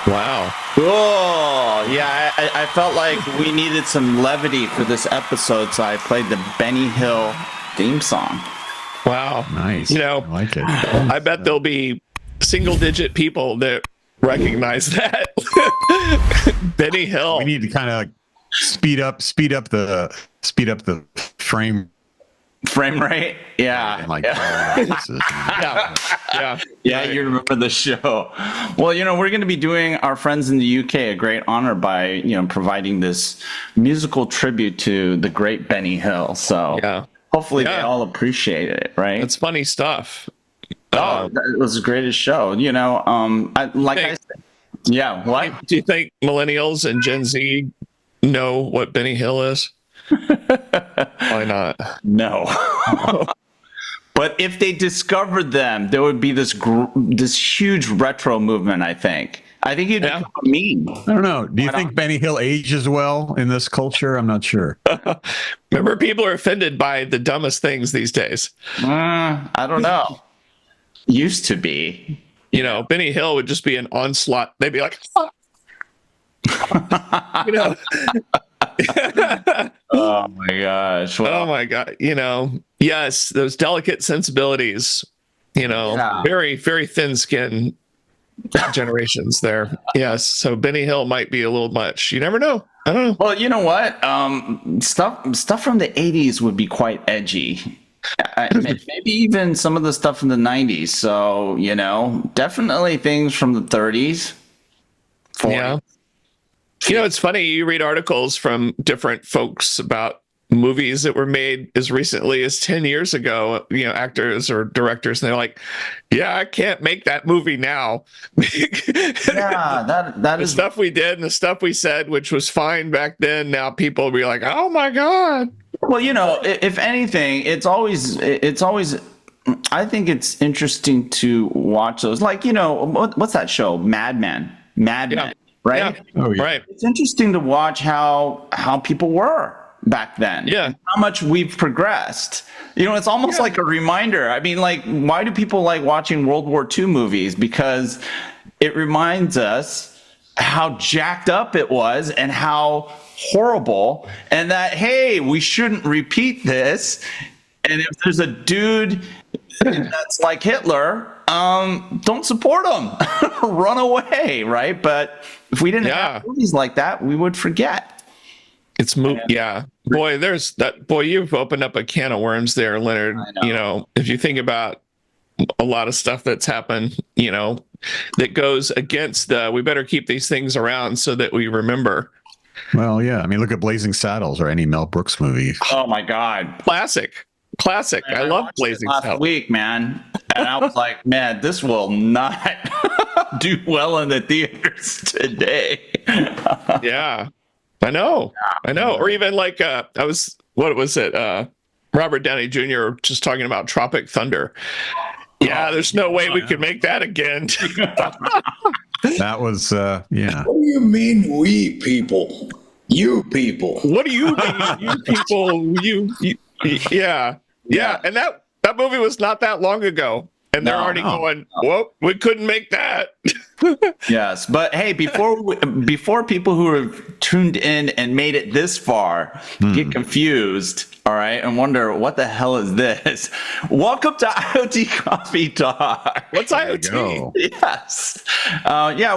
Wow. Oh, yeah, I felt like we needed some levity for this episode, so I played the Benny Hill theme song. Wow. Nice. You know, I like it. I bet there'll be single-digit people that recognize that. Benny Hill. We need to kind of speed up the frame rate. Yeah. like Yeah, you remember the show. Well, you know, we're going to be doing our friends in the UK a great honor by, you know, providing this musical tribute to the great Benny Hill. So hopefully they all appreciate it, right? It's funny stuff. It was the greatest show. You know, I said, yeah. What do you think millennials and Gen Z know what Benny Hill is? Why not? No. But if they discovered them, there would be this huge retro movement, I think. I think you'd become a meme. I don't know. Do you think Benny Hill ages well in this culture? I'm not sure. Remember, people are offended by the dumbest things these days. I don't know. Used to be. You know, Benny Hill would just be an onslaught. They'd be like, you know. Oh my gosh. Well, oh my God. You know, yes, those delicate sensibilities, you know, very, very thin skin generations there. Yes. So Benny Hill might be a little much. You never know. I don't know. Well, you know what? Stuff from the 80s would be quite edgy. Maybe even some of the stuff from the 90s. So, you know, definitely things from the 30s. 40s. Yeah. You know, it's funny. You read articles from different folks about movies that were made as recently as 10 years ago, you know, actors or directors, and they're like, yeah, I can't make that movie now. Yeah, that is stuff we did and the stuff we said, which was fine back then. Now people will be like, oh my God. Well, you know, if anything, it's always, I think it's interesting to watch those. Like, you know, what's that show? Mad Men. Yeah. Right? Yeah. Oh, yeah. Right. It's interesting to watch how people were back then. Yeah. How much we've progressed. You know, it's almost like a reminder. I mean, like, why do people like watching World War II movies? Because it reminds us how jacked up it was and how horrible, and that, hey, we shouldn't repeat this. And if there's a dude that's like Hitler, don't support him. Run away, right? But if we didn't have movies like that, we would forget. It's boy, there's that. Boy, you've opened up a can of worms there, Leonard. You know, if you think about a lot of stuff that's happened, you know, that goes against we better keep these things around so that we remember. Well, yeah. I mean, look at Blazing Saddles or any Mel Brooks movie. Oh my God. Classic. Man, I love Blazing Saddles. Last week, man. And I was like, man, this will not do well in the theaters today. Yeah. I know. Or even like what was it? Robert Downey Jr. just talking about Tropic Thunder. Yeah, there's no way we could make that again. That was yeah. What do you mean, we people? You people. What do you mean, you people? Yeah. And that movie was not that long ago. And they're already going, whoa, we couldn't make that. Yes, but hey, before people who have tuned in and made it this far get confused, all right, and wonder what the hell is this? Welcome to IoT Coffee Talk. What's IoT? Yes,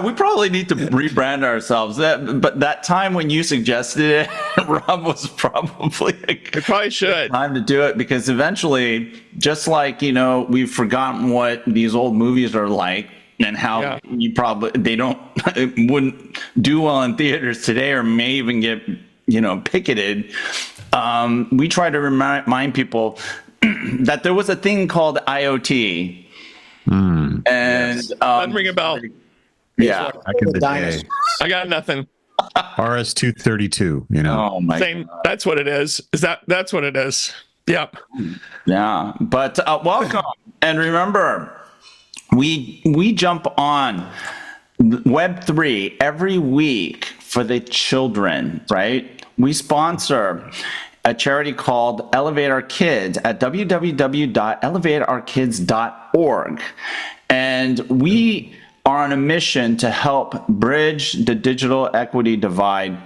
we probably need to rebrand ourselves. But that time when you suggested it, Rob, was probably it probably should time to do it, because eventually, just like, you know, we've forgotten what these old movies are like. And how you probably wouldn't do well in theaters today, or may even get, you know, picketed. We try to remind people that there was a thing called IoT. And Doesn't ring a bell. yeah, Back in the day. I got nothing. RS-232, you know. oh my Same. God. That's what it is. That's what it is. Yep. Yeah, but welcome, and remember, we jump on Web3 every week for the children, right? We sponsor a charity called Elevate Our Kids at www.elevateourkids.org, and we are on a mission to help bridge the digital equity divide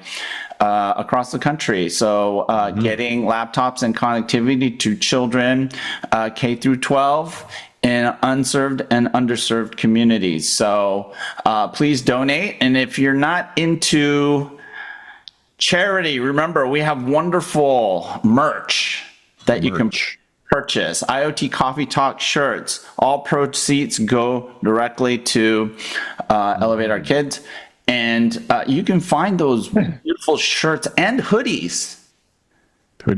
across the country. So getting laptops and connectivity to children K through 12 in unserved and underserved communities. So please donate. And if you're not into charity, remember, we have wonderful merch that you can purchase. IoT Coffee Talk shirts. All proceeds go directly to Elevate Our Kids. And you can find those beautiful shirts and hoodies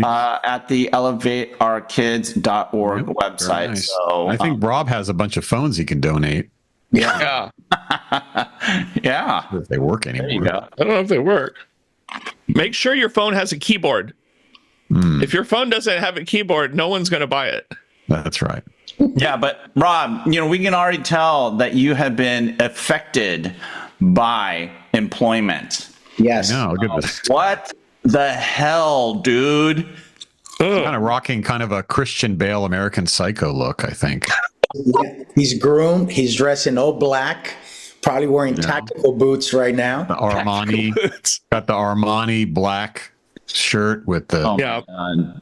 at the elevateourkids.org website. Nice. So I think Rob has a bunch of phones he can donate Yeah. yeah, if they work anymore. there you go. I don't know if they work. Make sure your phone has a keyboard. If your phone doesn't have a keyboard, no one's going to buy it. That's right. Yeah, but Rob, we can already tell that you have been affected by employment. Yes. No, look at this. What the hell, dude? Kind of rocking kind of a Christian Bale American Psycho look, I think. Yeah. He's groomed. He's dressed in all black. Probably wearing tactical boots right now. The Armani, got the Armani black shirt with the Yeah.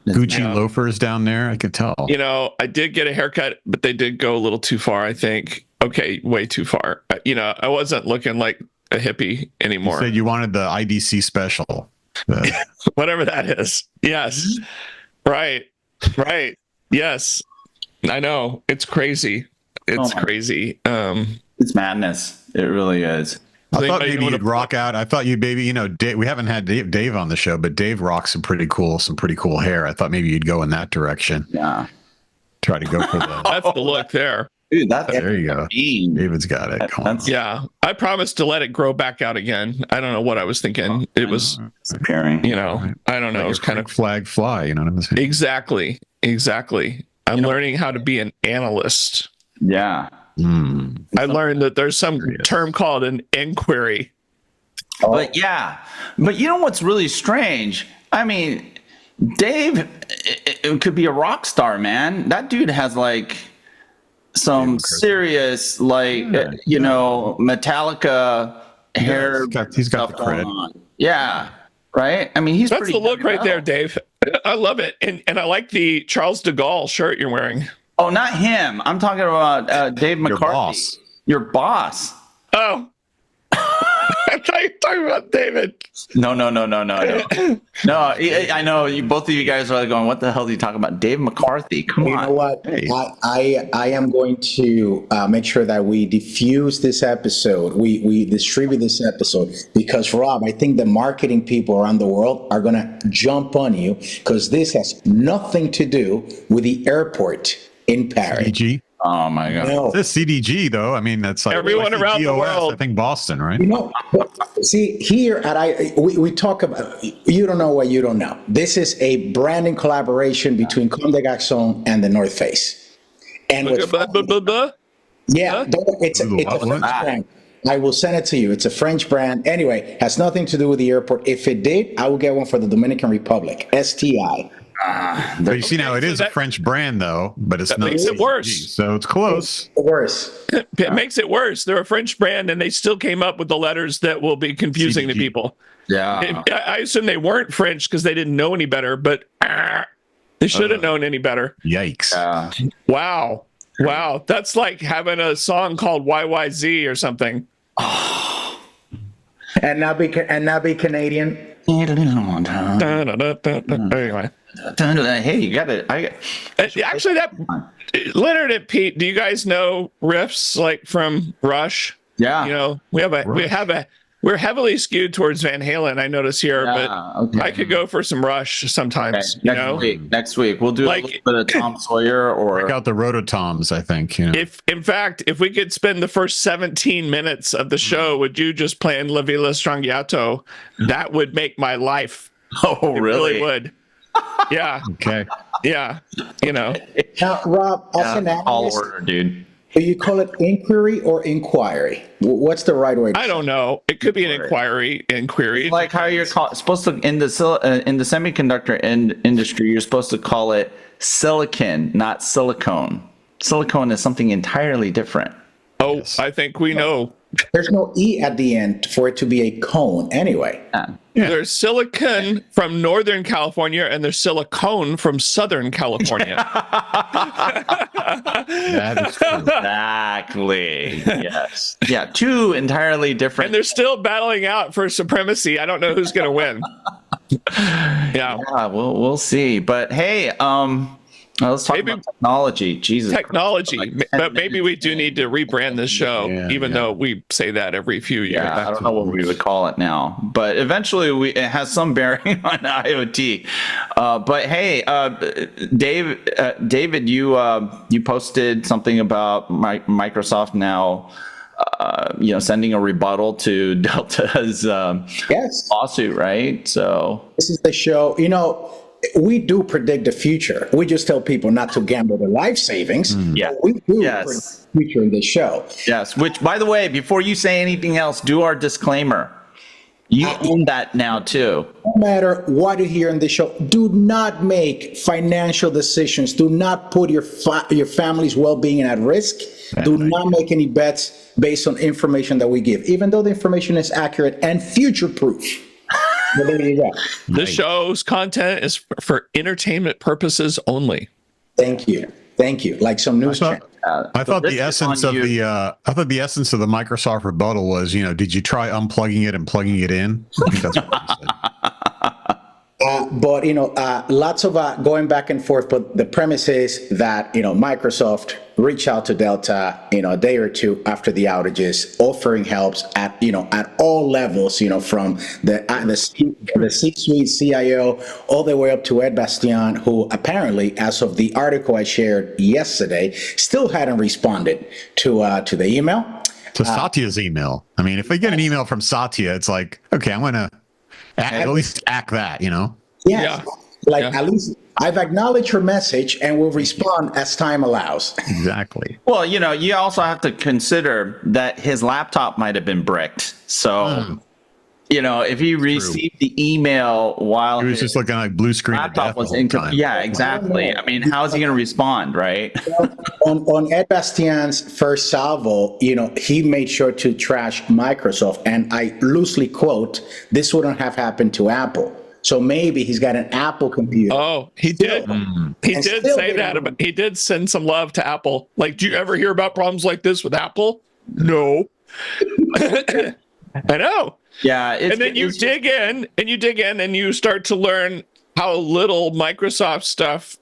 Gucci loafers down there. I could tell. I did get a haircut, but they did go a little too far, I think. Okay, way too far. I wasn't looking like a hippie You anymore. said you wanted the IDC special. Whatever that is. Yes. Right. Yes. I know. It's crazy. It's crazy. It's madness. It really is. I thought anybody maybe wanna- you'd rock out. I thought you maybe, Dave, we haven't had Dave on the show, but Dave rocks some pretty cool hair. I thought maybe you'd go in that direction. Yeah. Try to go for the. That's the look there. Dude, that's There you go. mean. David's got it. Come on. That's Yeah. I promised to let it grow back out again. I don't know what I was thinking. It was, disappearing. I don't know. It was kind of flag fly. You know what I'm saying? exactly. I'm learning how to be an analyst. Yeah. I learned that there's some term called an inquiry. But you know what's really strange? I mean, Dave it could be a rock star, man. That dude has like some serious Metallica hair. He's got stuff the credit. going on. Yeah. Right? I mean, he's That's pretty the look right there, metal. Dave. I love it. And I like the Charles de Gaulle shirt you're wearing. Oh, not him. I'm talking about Dave McCarthy. boss. Your boss. Oh. I thought you were talking about David. No. No, I know both of you guys are like going, what the hell are you talking about? Dave McCarthy. Come You on. know what? Hey. I am going to make sure that we diffuse this episode. We distribute this episode because, Rob, I think the marketing people around the world are going to jump on you because this has nothing to do with the airport in Paris. CDG. Oh my God. No. It's CDG though. I mean, that's like Everyone like around the GOS, world. I think Boston, right? See, here at we talk about, you don't know what you don't know. This is a branding collaboration between Comme des Garçons and the North Face. And what's yeah, it's a French brand. I will send it to you. It's a French brand. Anyway, has nothing to do with the airport. If it did, I will get one for the Dominican Republic. STI. But you see now, it is a French brand though, but it's not makes it CDG, worse. So it's close. Worse. It makes it worse. They're a French brand and they still came up with the letters that will be confusing to CDG. people. Yeah. I assume they weren't French because they didn't know any better, but they should have known any better. Yikes. Wow. That's like having a song called YYZ or something. And now be Canadian. Anyway. Hey, you got it. Actually, that Leonard and Pete, do you guys know riffs like from Rush? Yeah. We have a we're heavily skewed towards Van Halen. I notice here, but okay. I could go for some Rush sometimes. Okay. Next week we'll do a little bit of Tom Sawyer or check out the Rototoms. I think. You know. If we could spend the first 17 minutes of the show with you just playing La Villa Strangiato, that would make my life. Oh, really? It really would. Yeah. Okay. Yeah. You know. Now, Rob, as an all analyst, order, dude. do you call it inquiry or inquiry? What's the right way? I don't know. It could be an inquiry. It's like how you're supposed to in the semiconductor industry, you're supposed to call it silicon, not silicone. Silicone is something entirely different. Oh, yes. I think we know. There's no E at the end for it to be a cone anyway. Yeah. There's silicon from Northern California and there's silicone from Southern California. That is true. Exactly. Yes. Yeah. Two entirely different. And they're still battling out for supremacy. I don't know who's going to win. Yeah. We'll see. But hey, let's talk about technology. Jesus. Technology. But maybe we do need to rebrand this show, even though we say that every few years. Yeah, I don't know what we would call it now. But eventually it has some bearing on IoT. But hey, David, you posted something about Microsoft now sending a rebuttal to Delta's lawsuit, right? So this is the show. We do predict the future. We just tell people not to gamble their life savings. Yeah. We do predict the future in this show. Yes. Which, by the way, before you say anything else, do our disclaimer. You own that now too. No matter what you hear in the show, do not make financial decisions. Do not put your family's well-being at risk. Do not make any bets based on information that we give, even though the information is accurate and future-proof. Well, there you go. The show's content is for entertainment purposes only. Thank you. Like some news channel. I thought the essence of the Microsoft rebuttal was, did you try unplugging it and plugging it in? I think that's what he said. But lots of going back and forth. But the premise is that Microsoft reached out to Delta, a day or two after the outages, offering helps at all levels, from the C-suite CIO all the way up to Ed Bastian, who apparently, as of the article I shared yesterday, still hadn't responded to the email. To Satya's email. I mean, if we get an email from Satya, it's like, okay, I'm gonna at least act that, Yes. Yeah. At least I've acknowledged her message and will respond as time allows. Exactly. Well, you also have to consider that his laptop might have been bricked. So, if he received the email while he was just looking like blue screen laptop was incomplete. Yeah, exactly. I mean, how is he going to respond, right? On Ed Bastian's first salvo, he made sure to trash Microsoft. And I loosely quote, this wouldn't have happened to Apple. So maybe he's got an Apple computer. Oh, he did. He did say that. But he did send some love to Apple. Like, do you ever hear about problems like this with Apple? No. I know. Yeah. And then you dig in and you start to learn how little Microsoft stuff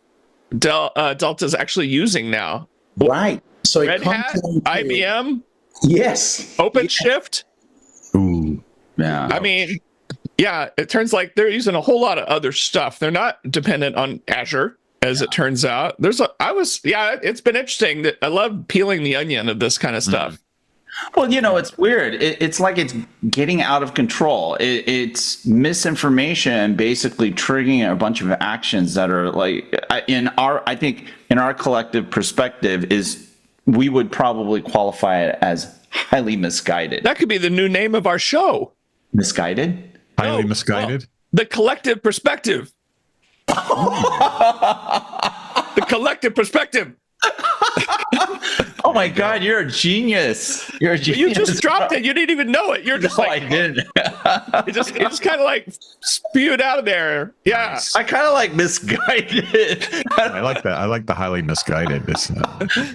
Delta's actually using now. Right. So Red Hat, IBM. Yes. OpenShift. Ooh. Yeah. I mean, yeah, it turns like they're using a whole lot of other stuff. They're not dependent on Azure, as it turns out. It's been interesting that I love peeling the onion of this kind of stuff. Well, it's weird. It's like it's getting out of control. It's misinformation basically triggering a bunch of actions that are like, I think in our collective perspective is we would probably qualify it as highly misguided. That could be the new name of our show. Misguided? Highly misguided? Well, the collective perspective. The collective perspective. Oh my God, you're a genius. You just dropped it. You didn't even know it. You're just I didn't. it just kind of like spewed out of there. Yeah. Nice. I kind of like misguided. I like that. I like the highly misguided.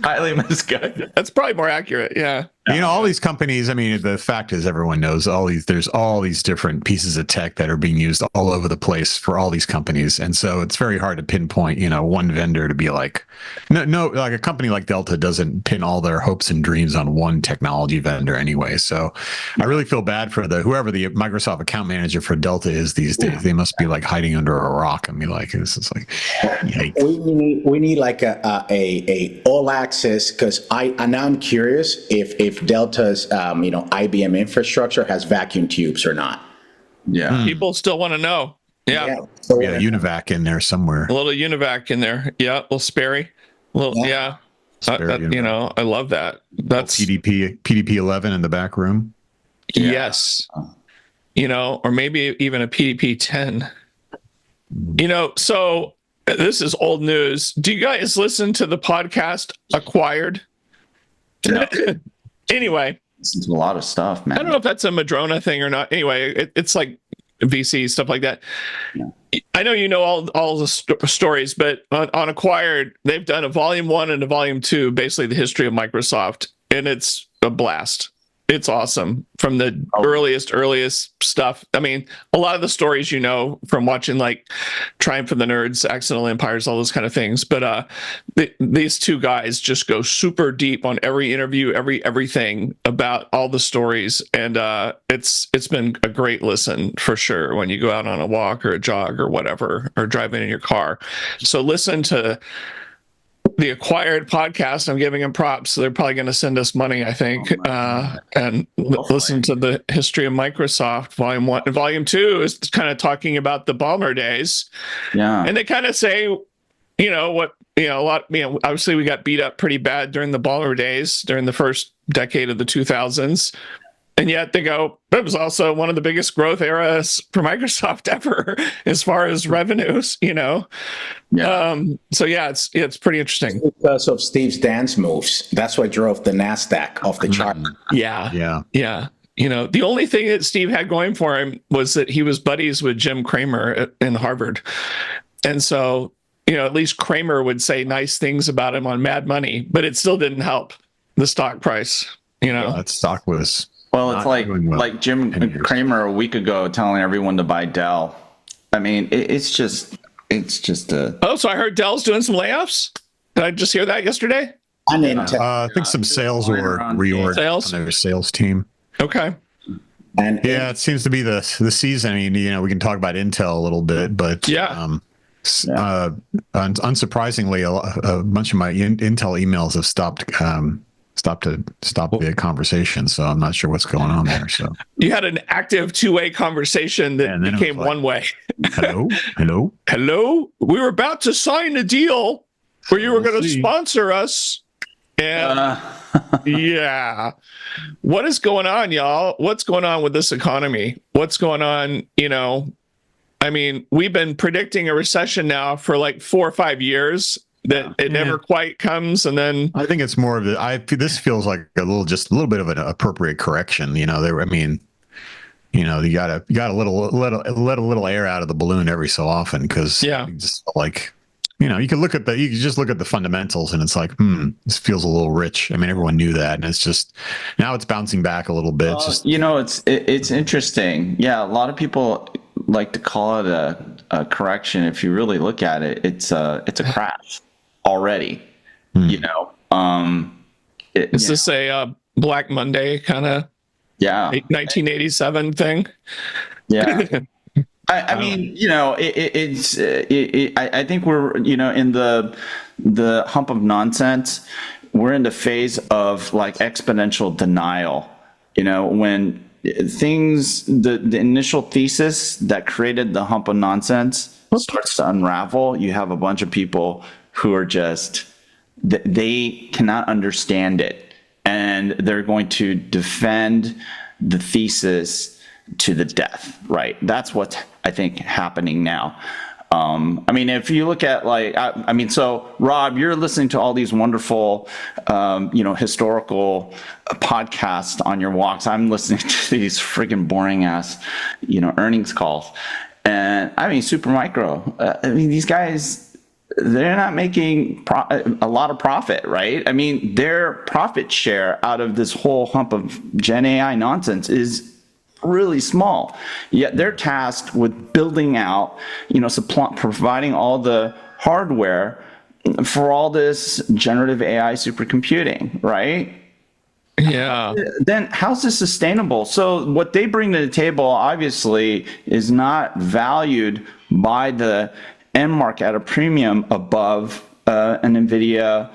Highly misguided. That's probably more accurate. Yeah. All these companies, I mean, the fact is everyone knows there's all these different pieces of tech that are being used all over the place for all these companies. And so it's very hard to pinpoint, one vendor to be like, no, like a company like Delta doesn't pin all their hopes and dreams on one technology vendor anyway. So I really feel bad for whoever the Microsoft account manager for Delta is these days. They must be like hiding under a rock. I mean, like, this is like, yikes. We need like a all access, because now I'm curious if Delta's IBM infrastructure has vacuum tubes or not. Yeah, people still want to know. Yeah, UNIVAC in there somewhere. A little UNIVAC in there. Yeah, a little Sperry. I love that. That's PDP 11 in the back room. Yes, or maybe even a PDP 10. So this is old news. Do you guys listen to the podcast Acquired? No. Anyway, listen to a lot of stuff, man. I don't know if that's a Madrona thing or not. Anyway, it's like VC stuff like that. Yeah. I know all the stories, but on Acquired, they've done a volume 1 and a volume 2, basically the history of Microsoft, and it's a blast. It's awesome from the earliest stuff. I mean, a lot of the stories from watching like Triumph of the Nerds, Accidental Empires, all those kind of things. But these two guys just go super deep on every interview, everything about all the stories, and it's been a great listen for sure when you go out on a walk or a jog or whatever, or driving in your car. So listen to the Acquired podcast. I'm giving them props. So they're probably going to send us money, I think. And listen to the history of Microsoft. Volume 1 and Volume 2 is kind of talking about the Ballmer days. Yeah. And they kind of say, obviously we got beat up pretty bad during the Ballmer days, during the first decade of the 2000s. And yet they go, that was also one of the biggest growth eras for Microsoft ever, as far as revenues, Yeah. So yeah, it's pretty interesting. Because of Steve's dance moves. That's what drove the NASDAQ off the chart. Yeah. The only thing that Steve had going for him was that he was buddies with Jim Cramer in Harvard. And so, at least Cramer would say nice things about him on Mad Money, but it still didn't help the stock price, That stock was... Well, it's like Jim Cramer a week ago telling everyone to buy Dell. I mean, it's just a... Oh, so I heard Dell's doing some layoffs? Did I just hear that yesterday? I think some sales or reorg on their sales team. Okay. And it seems to be the season. I mean, we can talk about Intel a little bit, but unsurprisingly, a bunch of my Intel emails have stopped the conversation, so I'm not sure what's going on there. So you had an active two-way conversation that became one way. Hello. We were about to sign a deal where you were going to sponsor us, and what is going on, y'all? What's going on with this economy? What's going on? I mean, we've been predicting a recession now for like 4 or 5 years. That it never quite comes, and then I think it's more of this feels like a little bit of an appropriate correction. You gotta let a little air out of the balloon every so often, because just like you can just look at the fundamentals and it's like this feels a little rich. I mean, everyone knew that, and it's just now it's bouncing back a little bit. It's interesting. Yeah, a lot of people like to call it a correction. If you really look at it, it's a crash already. Is this a Black Monday kind of 1987 thing? Yeah. I mean, I think we're, in the hump of nonsense. We're in the phase of like exponential denial, when things, the initial thesis that created the hump of nonsense starts to unravel. You have a bunch of people who are just, they cannot understand it, and they're going to defend the thesis to the death, right? That's what's, I think, happening now. I mean, if you look at so Rob, you're listening to all these wonderful, historical podcasts on your walks. I'm listening to these friggin' boring ass, earnings calls. And I mean, Supermicro, these guys, they're not making a lot of profit, right? I mean, their profit share out of this whole hump of Gen AI nonsense is really small. Yet they're tasked with building out, providing all the hardware for all this generative AI supercomputing, right? Yeah. Then how's this sustainable? So what they bring to the table obviously is not valued by the end market at a premium above an NVIDIA,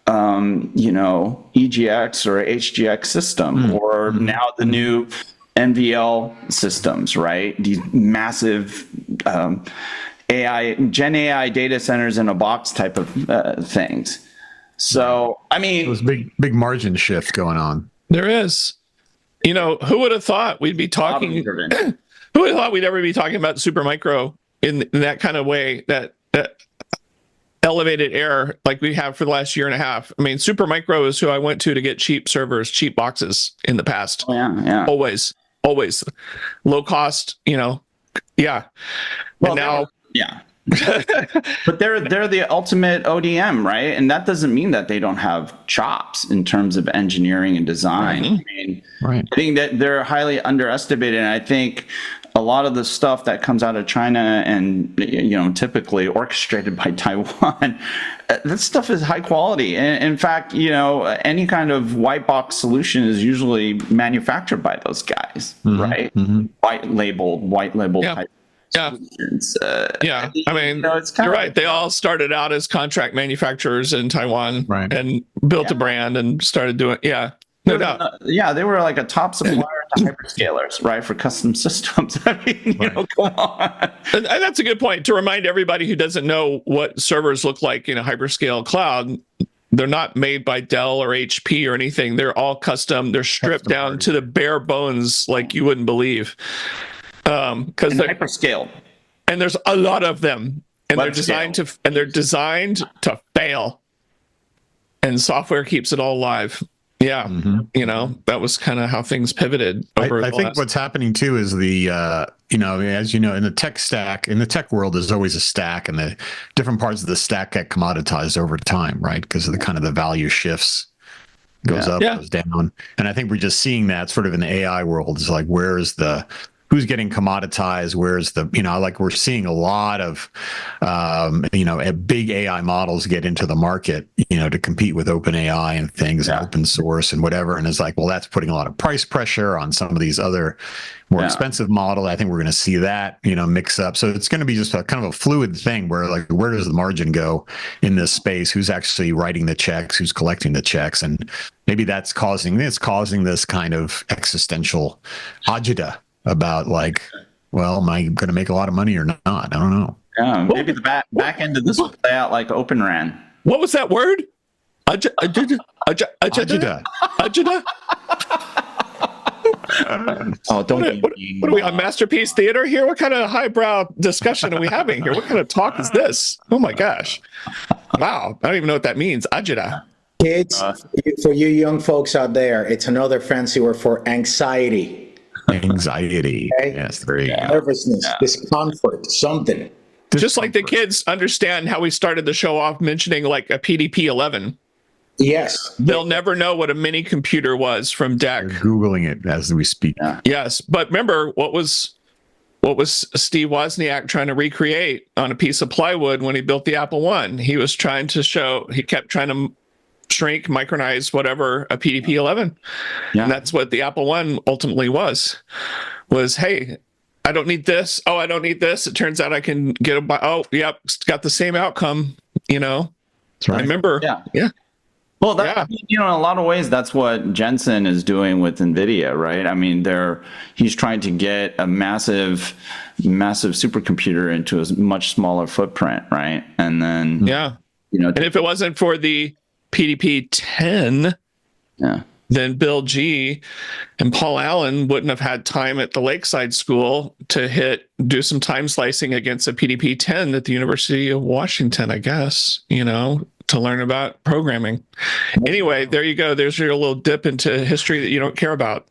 EGX or HGX system, or now the new NVL systems, right? These massive Gen AI data centers in a box type of things. So, I mean, there's big margin shift going on. There is. Who would have thought we'd be talking? Who would have thought we'd ever be talking about Supermicro in that kind of way, that elevated air like we have for the last year and a half? I mean, Supermicro is who I went to get cheap servers, cheap boxes in the past. Oh, yeah. Always low cost. Yeah. Well, and now, yeah. But they're the ultimate ODM, right? And that doesn't mean that they don't have chops in terms of engineering and design. Mm-hmm. I mean, I think that they're highly underestimated. And I think a lot of the stuff that comes out of China and typically orchestrated by Taiwan, that stuff is high quality. And in fact, any kind of white box solution is usually manufactured by those guys, right? White labeled type. Yeah. I mean, you're right. They all started out as contract manufacturers in Taiwan, and built a brand and started doing. Yeah, no doubt. They were like a top supplier to hyperscalers, right, for custom systems. I mean, come on. And that's a good point to remind everybody who doesn't know what servers look like in a hyperscale cloud. They're not made by Dell or HP or anything. They're all custom. They're stripped down to the bare bones, like you wouldn't believe. Because they're hyperscale, and there's a lot of them, and they're designed to fail, and software keeps it all alive. Yeah, that was kind of how things pivoted. I think what's happening too is the as you know, in the tech stack, in the tech world, there's always a stack, and the different parts of the stack get commoditized over time, right? Because of the kind of the value shifts. Goes up, goes down, and I think we're just seeing that sort of in the AI world. It's like, who's getting commoditized? Where's we're seeing a lot of, big AI models get into the market, to compete with open AI and things, and open source and whatever. And it's like, well, that's putting a lot of price pressure on some of these other more expensive models. I think we're going to see that, mix up. So it's going to be just a kind of a fluid thing where, like, where does the margin go in this space? Who's actually writing the checks? Who's collecting the checks? And maybe that's causing this kind of existential agita about, like, well, am I going to make a lot of money or not? I don't know. Yeah, maybe the back end of this will play out like Open RAN. What was that word? Agita. Oh, don't. What are we on Masterpiece Theater here? What kind of highbrow discussion are we having here? What kind of talk is this? Oh my gosh! Wow, I don't even know what that means. Agita. Kids, for you young folks out there, it's another fancy word for anxiety. Anxiety. Okay? Yes, there you go. Nervousness, discomfort, something. Just like the kids understand how we started the show off mentioning like a PDP-11. Yes. They'll never know what a mini computer was from DEC. They're Googling it as we speak. Yes, but remember what was Steve Wozniak trying to recreate on a piece of plywood when he built the Apple I? He kept trying to shrink, micronize, whatever, a PDP-11. And that's what the Apple I ultimately was, hey, I don't need this. Oh, I don't need this. It turns out I can get it's got the same outcome, That's right. I remember. Yeah. Well, in a lot of ways, that's what Jensen is doing with NVIDIA, right? I mean, he's trying to get a massive supercomputer into a much smaller footprint, right? And then, and if it wasn't for the PDP-10, then Bill G and Paul Allen wouldn't have had time at the Lakeside School to do some time slicing against a PDP-10 at the University of Washington, I guess, to learn about programming. Anyway, there you go. There's your little dip into history that you don't care about.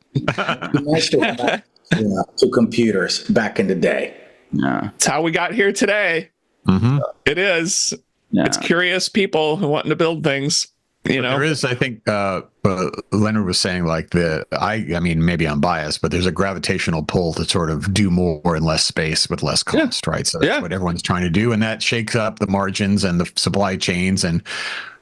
To computers back in the day. Yeah. It's how we got here today. Mm-hmm. It is. It's curious people who want to build things. There is, I think, Leonard was saying, like, I mean, maybe I'm biased, but there's a gravitational pull to sort of do more in less space with less cost, right? So that's what everyone's trying to do. And that shakes up the margins and the supply chains and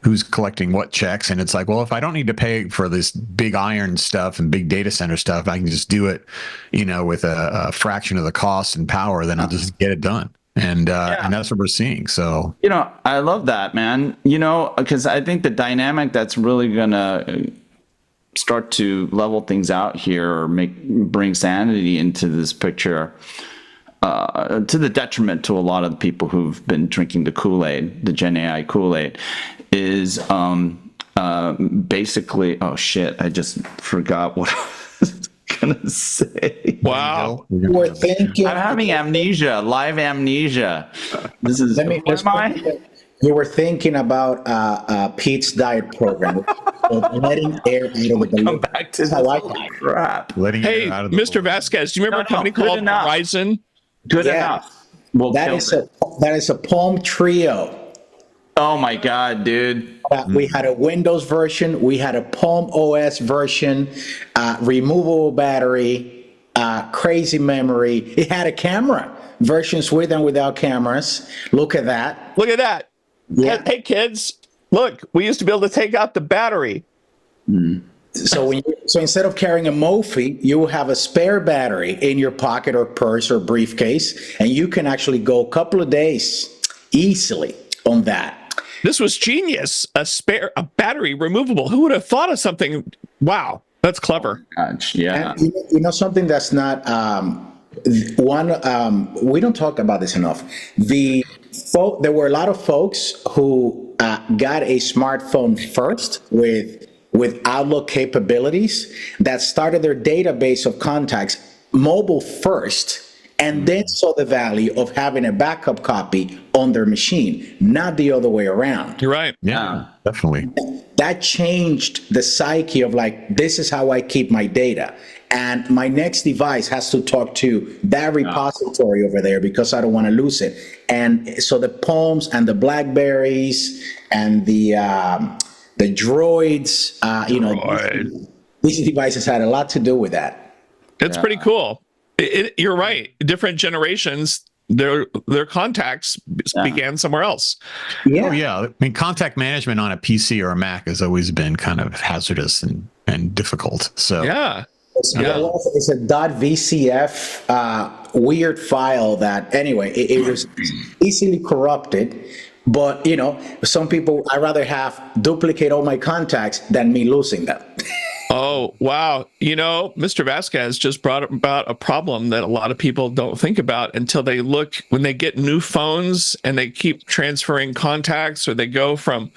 who's collecting what checks. And it's like, well, if I don't need to pay for this big iron stuff and big data center stuff, I can just do it, with a fraction of the cost and power, then I'll just get it done. And that's what we're seeing. So, I love that, man, because I think the dynamic that's really going to start to level things out here or bring sanity into this picture, to the detriment to a lot of the people who've been drinking the Kool-Aid, the GenAI Kool-Aid, is basically, oh shit, I just forgot what I was gonna say. Wow. We're thinking. I'm having amnesia, live amnesia. This is. You were thinking about Pete's diet program, letting air out of the balloon. Come back to this crap. Hey, Mr. Vasquez, do you remember a company called Horizon? Good enough. That is a Palm Trio. Oh my God, dude. We had a Windows version. We had a Palm OS version, removable battery, crazy memory. It had a camera, versions with and without cameras. Look at that. Look at that. Yeah. Hey, kids, look, we used to be able to take out the battery. So instead of carrying a Mophie, you will have a spare battery in your pocket or purse or briefcase, and you can actually go a couple of days easily on that. This was genius. A battery removable. Who would have thought of something? Wow, that's clever. Yeah. And, something that's not we don't talk about this enough. There were a lot of folks who got a smartphone first with Outlook capabilities that started their database of contacts mobile first, and then saw the value of having a backup copy on their machine, not the other way around. You're right. Yeah, definitely. That changed the psyche of like, this is how I keep my data. And my next device has to talk to that repository over there because I don't want to lose it. And so the Palms and the Blackberries and the Droids, these devices had a lot to do with that. It's pretty cool. You're right. Different generations, their contacts began somewhere else. Yeah. Oh, yeah. I mean, contact management on a PC or a Mac has always been kind of hazardous and difficult. So it's a .vcf weird file that, anyway, it was easily corrupted. But, some people, I'd rather have duplicate all my contacts than me losing them. Oh, wow. Mr. Vasquez just brought about a problem that a lot of people don't think about until they look when they get new phones and they keep transferring contacts, or they go from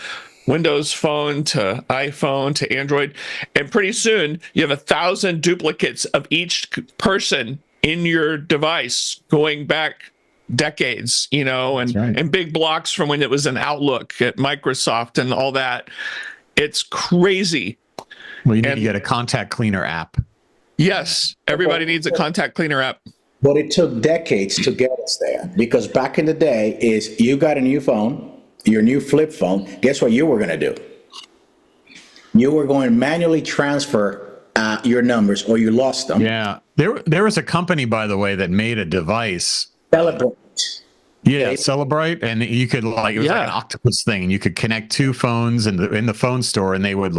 Windows Phone to iPhone to Android. And pretty soon you have 1,000 duplicates of each person in your device going back decades, and big blocks from when it was an Outlook at Microsoft and all that. It's crazy. Well, you need to get a contact cleaner app. Yes, everybody needs a contact cleaner app. But it took decades to get us there, because back in the day is you got a new phone, your new flip phone. Guess what you were going to do? You were going to manually transfer your numbers, or you lost them. Yeah, there was a company, by the way, that made a device. Celebrate. Yeah, Celebrate, and you could it was like an octopus thing, and you could connect two phones in the phone store, and they would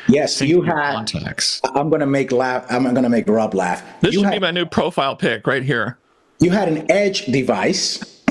you had contacts. I'm gonna make Rob laugh. This should be my new profile pic right here. You had an Edge device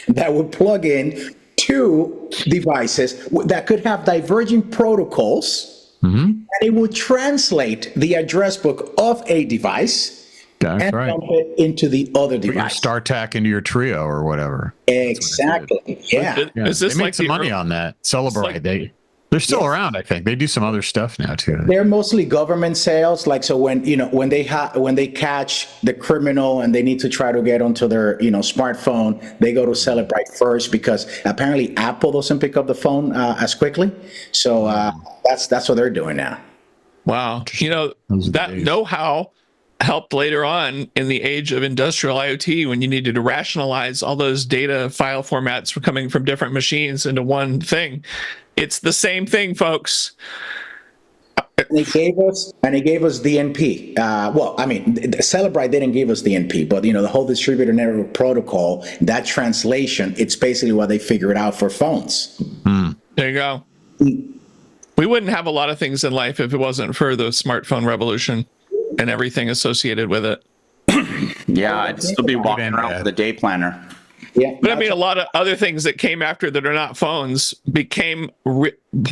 that would plug in two devices that could have diverging protocols, and it would translate the address book of a device. That's and dump it into the other device. Your StarTAC into your Trio or whatever. Exactly. Yeah. Is this they made some money on that. Celebrate. They're still around, I think. They do some other stuff now too. They're mostly government sales. So when they catch the criminal and they need to try to get onto their smartphone, they go to Celebrate first, because apparently Apple doesn't pick up the phone as quickly. So that's what they're doing now. Wow. That know-how helped later on in the age of industrial IoT when you needed to rationalize all those data file formats for coming from different machines into one thing. It's the same thing, folks. And he gave us DNP. Well, I mean, Celebrite didn't give us DNP, but the whole distributor network protocol, that translation, it's basically what they figured out for phones. There you go. We wouldn't have a lot of things in life if it wasn't for the smartphone revolution and everything associated with it. Yeah, I'd still be walking around with a day planner. Yeah, but I mean, a lot of other things that came after that are not phones became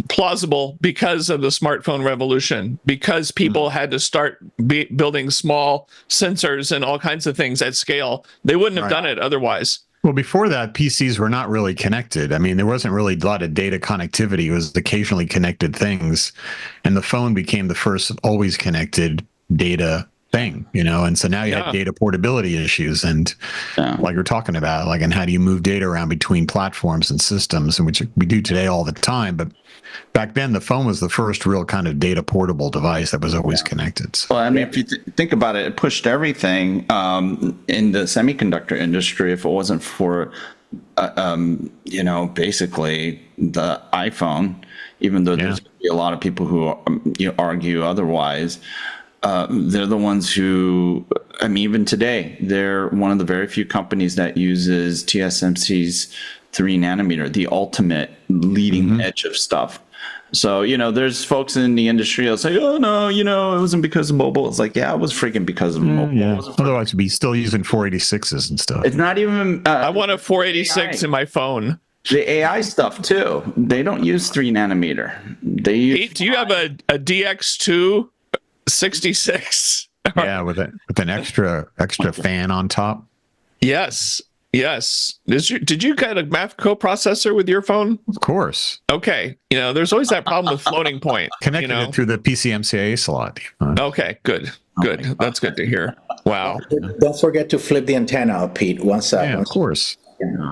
plausible because of the smartphone revolution, because people had to start building small sensors and all kinds of things at scale. They wouldn't have done it otherwise. Well, before that, PCs were not really connected. I mean, there wasn't really a lot of data connectivity. It was occasionally connected things. And the phone became the first always connected data thing, and so now you have data portability issues and like you're talking about, like, and how do you move data around between platforms and systems, and which we do today all the time. But back then, the phone was the first real kind of data portable device that was always connected. So, well, I mean, if you think about it, it pushed everything in the semiconductor industry. If it wasn't for, basically the iPhone, even though there's going to be a lot of people who argue otherwise. They're the ones who, I mean, even today, they're one of the very few companies that uses TSMC's 3 nanometer, the ultimate leading edge of stuff. So, there's folks in the industry that'll say, oh, no, it wasn't because of mobile. It's like, yeah, it was freaking because of mobile. Yeah. Otherwise, we'd be still using 486s and stuff. It's not even... I want a 486 in my phone. The AI stuff, too. They don't use 3 nanometer. They use... Pete, do you have a DX2 66? Yeah, with an extra fan on top. Yes. Did you get a math coprocessor with your phone? Of course. Okay. There's always that problem with floating point. Connected it through the PCMCIA slot. Okay, good. That's good to hear. Wow. Don't forget to flip the antenna out, Pete. Of course.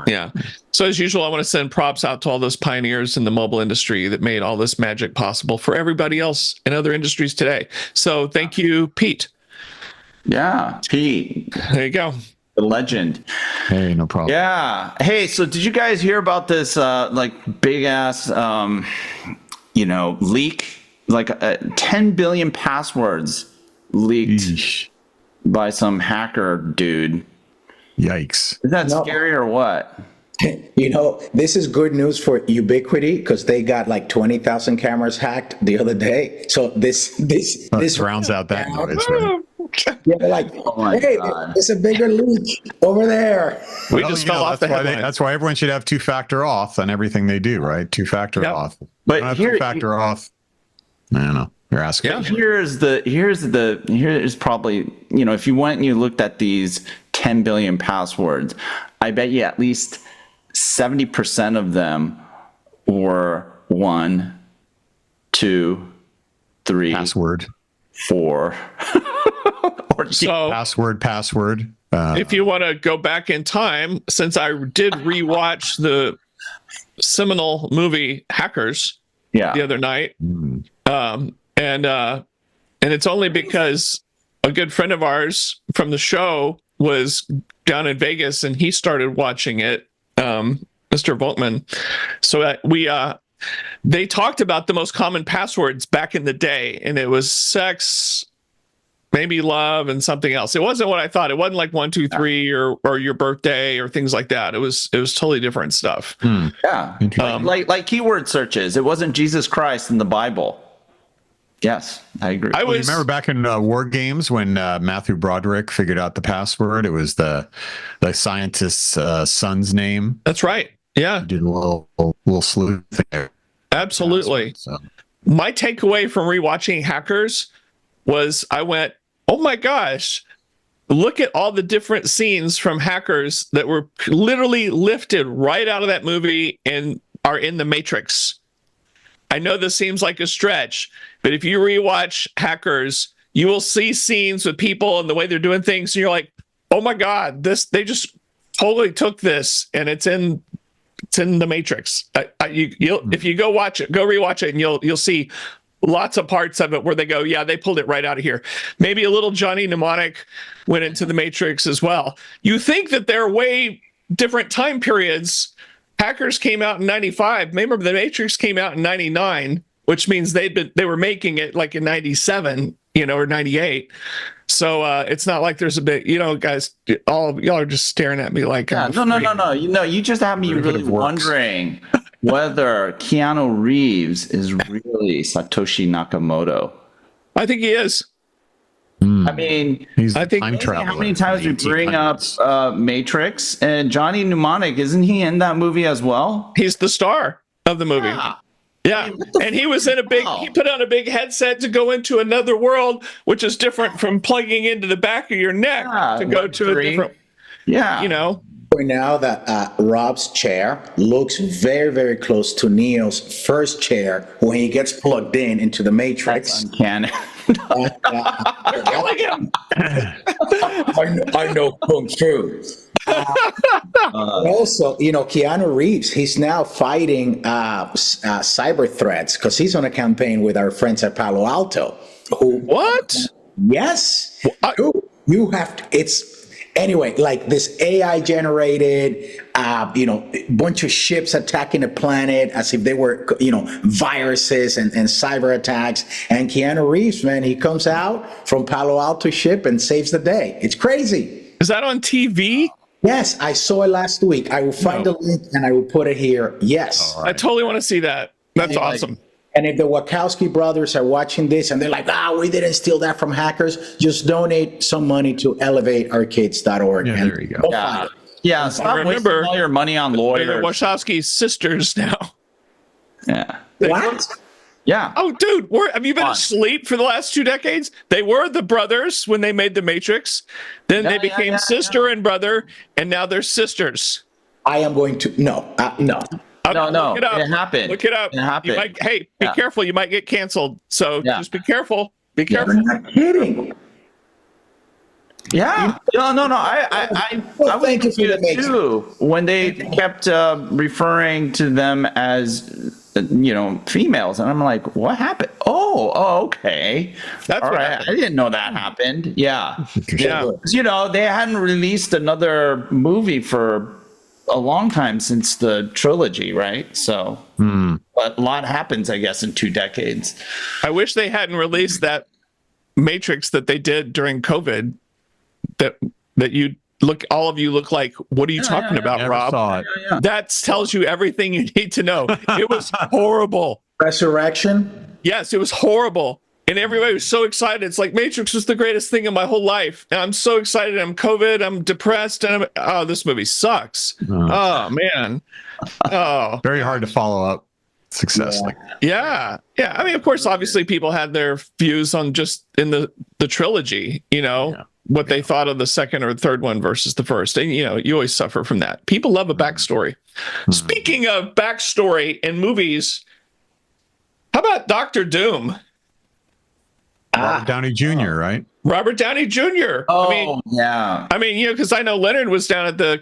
Yeah. So as usual, I want to send props out to all those pioneers in the mobile industry that made all this magic possible for everybody else in other industries today. So thank you, Pete. Yeah, Pete. There you go. The legend. Hey, no problem. Yeah. Hey, so did you guys hear about this big ass leak? Like 10 billion passwords leaked by some hacker dude. Yikes. Is that scary or what? This is good news for Ubiquity because they got like 20,000 cameras hacked the other day. So this rounds out that noise, right? Yeah, like, hey, it's a bigger leak over there. We just fell off the headline. That's why everyone should have two-factor auth on everything they do, right? Two-factor auth. But two-factor auth. I don't know. You're asking. Yeah. Here's probably, if you went and you looked at these 10 billion passwords, I bet you at least 70% of them were 1, 2, 3, password, 4. So password. If you want to go back in time, since I did rewatch the seminal movie Hackers the other night, and it's only because a good friend of ours from the show was down in Vegas and he started watching it, Mr. Voltman. So they talked about the most common passwords back in the day, and it was sex, maybe love, and something else. It wasn't what I thought. It wasn't like 1, 2, 3 or your birthday or things like that. It was totally different stuff. Yeah, like keyword searches. It wasn't Jesus Christ in the Bible. Yes, I agree. You remember back in War Games when Matthew Broderick figured out the password? It was the scientist's son's name. That's right. Yeah, he did a little sleuth there. Absolutely. My takeaway from rewatching Hackers was I went, oh my gosh, look at all the different scenes from Hackers that were literally lifted right out of that movie and are in the Matrix. I know this seems like a stretch, but if you rewatch Hackers, you will see scenes with people and the way they're doing things, and you're like, oh my God, they just totally took this and it's in the Matrix. If you go watch it, go rewatch it, and you'll see, lots of parts of it where they go, yeah, they pulled it right out of here. Maybe a little Johnny Mnemonic went into the Matrix as well. You think that they're way different time periods. Hackers came out in 95. Remember, the Matrix came out in 99, which means they were making it like in 97, or 98. So it's not like there's a big, guys, all of y'all are just staring at me like, no. You just have me really wondering whether Keanu Reeves is really Satoshi Nakamoto. I think he is. I mean, I think time traveler. How many times we bring up Matrix, and Johnny Mnemonic, isn't he in that movie as well? He's the star of the movie. Yeah. And he was in he put on a big headset to go into another world, which is different from plugging into the back of your neck to go to a different, Now that Rob's chair looks very, very close to Neo's first chair when he gets plugged into the Matrix. That's uncanny. You're killing him. I know Kung Fu. Also, Keanu Reeves, he's now fighting cyber threats because he's on a campaign with our friends at Palo Alto. What? Yes. You have to, anyway, like this AI generated, bunch of ships attacking a planet as if they were, viruses and cyber attacks. And Keanu Reeves, man, he comes out from Palo Alto ship and saves the day. It's crazy. Is that on TV? Yes, I saw it last week. I will find the link and I will put it here. Yes. Right. I totally want to see that. That's awesome. And if the Wachowski brothers are watching this and they're like, we didn't steal that from hackers, just donate some money to elevatearcades.org. Yeah, there you go. Yeah, stop wasting all your money on lawyers. They're the Wachowski sisters now. Yeah. What? Yeah. Oh, dude, have you been asleep for the last 2 decades? They were the brothers when they made The Matrix. Then they became sister and brother, and now they're sisters. I am going to... No. No. It happened. Look it up. It happened. Be careful. You might get canceled. So just be careful. Be careful. You're not kidding. Yeah. No. I was confused too when they kept referring to them as females, and I'm like, what happened? Oh, okay. That's all what right. happened. I didn't know that happened. Yeah. Yeah. They hadn't released another movie for a long time since the trilogy, right? So but a lot happens, I guess, in 2 decades. I wish they hadn't released that Matrix that they did during COVID. That all of you look like, what are you talking about, Never Rob? saw it. That tells you everything you need to know. It was horrible. Resurrection? Yes, it was horrible. And everybody was so excited. It's like Matrix was the greatest thing in my whole life. And I'm so excited. I'm COVID. I'm depressed. And this movie sucks. Oh, man. Oh, very hard to follow up success. Yeah. I mean, of course, obviously people had their views on just in the trilogy, what they thought of the second or third one versus the first. And, you always suffer from that. People love a backstory. Speaking of backstory in movies, how about Dr. Doom? Robert Downey Jr., right? Robert Downey Jr. Oh, yeah. I mean, because I know Leonard was down at the,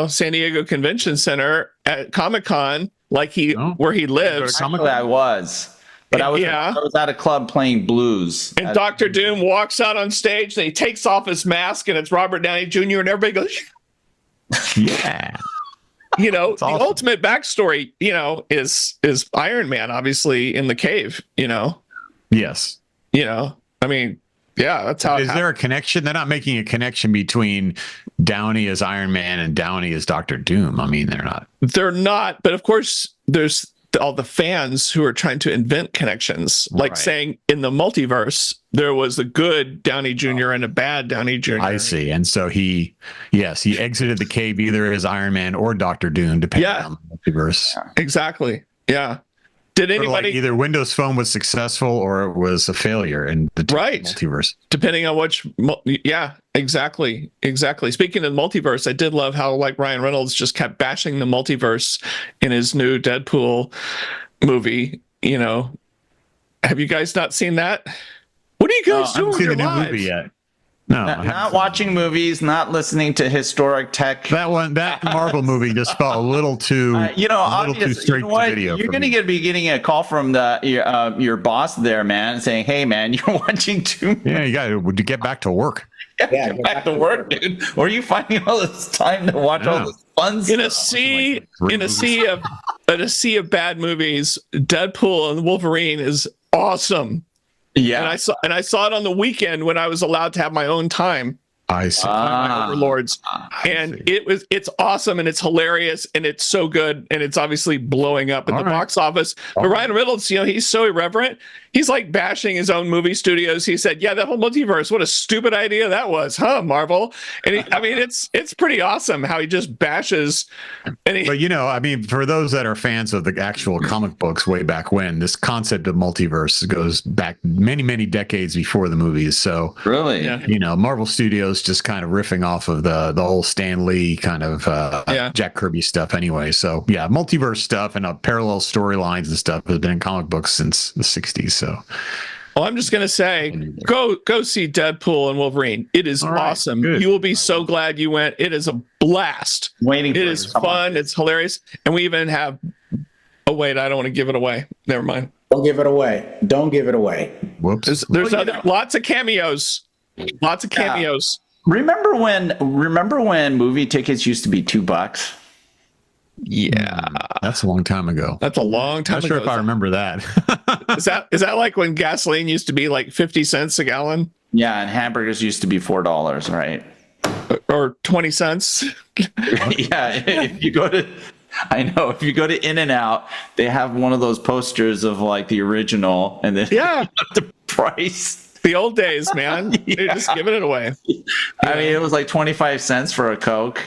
San Diego Convention Center at Comic-Con, where he lives. Actually, I was. But I was at a club playing blues. And Dr. Doom walks out on stage and he takes off his mask and it's Robert Downey Jr. and everybody goes, yeah. The awesome. ultimate backstory, is Iron Man, obviously, in the cave, Yes. I mean, yeah, that's how. Is there a connection? They're not making a connection between Downey as Iron Man and Downey as Dr. Doom. I mean, they're not. They're not. But of course, there's all the fans who are trying to invent connections, like saying in the multiverse, there was a good Downey Jr. and a bad Downey Jr. I see. And so he exited the cave either as Iron Man or Dr. Doom, depending on the multiverse. Exactly. Yeah. Did anybody either Windows Phone was successful or it was a failure in the multiverse? Depending on which, exactly. Speaking of multiverse, I did love how Ryan Reynolds just kept bashing the multiverse in his new Deadpool movie. Have you guys not seen that? What are you guys doing? I haven't seen the new movie yet. No, not watching movies, not listening to historic tech. That Marvel movie just felt a little too, too straight to video. You're going to be getting a call from your boss there, man, saying, "Hey, man, you're watching too." Yeah, you got to get back to work. Yeah, get back to work, dude. Where are you finding all this time to watch all this fun stuff? In a sea of bad movies, Deadpool and Wolverine is awesome. Yeah, and I saw it on the weekend when I was allowed to have my own time. I see. My overlords, and it's awesome and it's hilarious and it's so good and it's obviously blowing up at the box office. But Ryan Reynolds, he's so irreverent. He's like bashing his own movie studios. He said, "Yeah, that whole multiverse, what a stupid idea that was, huh, Marvel?" And it's pretty awesome how he just bashes. But for those that are fans of the actual comic books way back when, this concept of multiverse goes back many, many decades before the movies. So really, Marvel Studios just kind of riffing off of the whole Stan Lee kind of Jack Kirby stuff anyway. So yeah, multiverse stuff and parallel storylines and stuff has been in comic books since the 60s. So I'm just gonna say, go see Deadpool and Wolverine. It is awesome. Good. You will be so glad you went. It is a blast. It is fun. It's hilarious. And we even have. Oh wait, I don't want to give it away. Never mind. Don't give it away. Don't give it away. Whoops. There's lots of cameos. Lots of cameos. Remember when movie tickets used to be $2? Yeah, that's a long time ago. That's a long time ago. Not sure if I remember that. Is that like when gasoline used to be like 50 cents a gallon? Yeah, and hamburgers used to be $4, right? Or 20 cents. Yeah, if you go to In-N-Out, they have one of those posters of like the original, and then the price. The old days, man. They're just giving it away. I mean, it was like 25 cents for a Coke.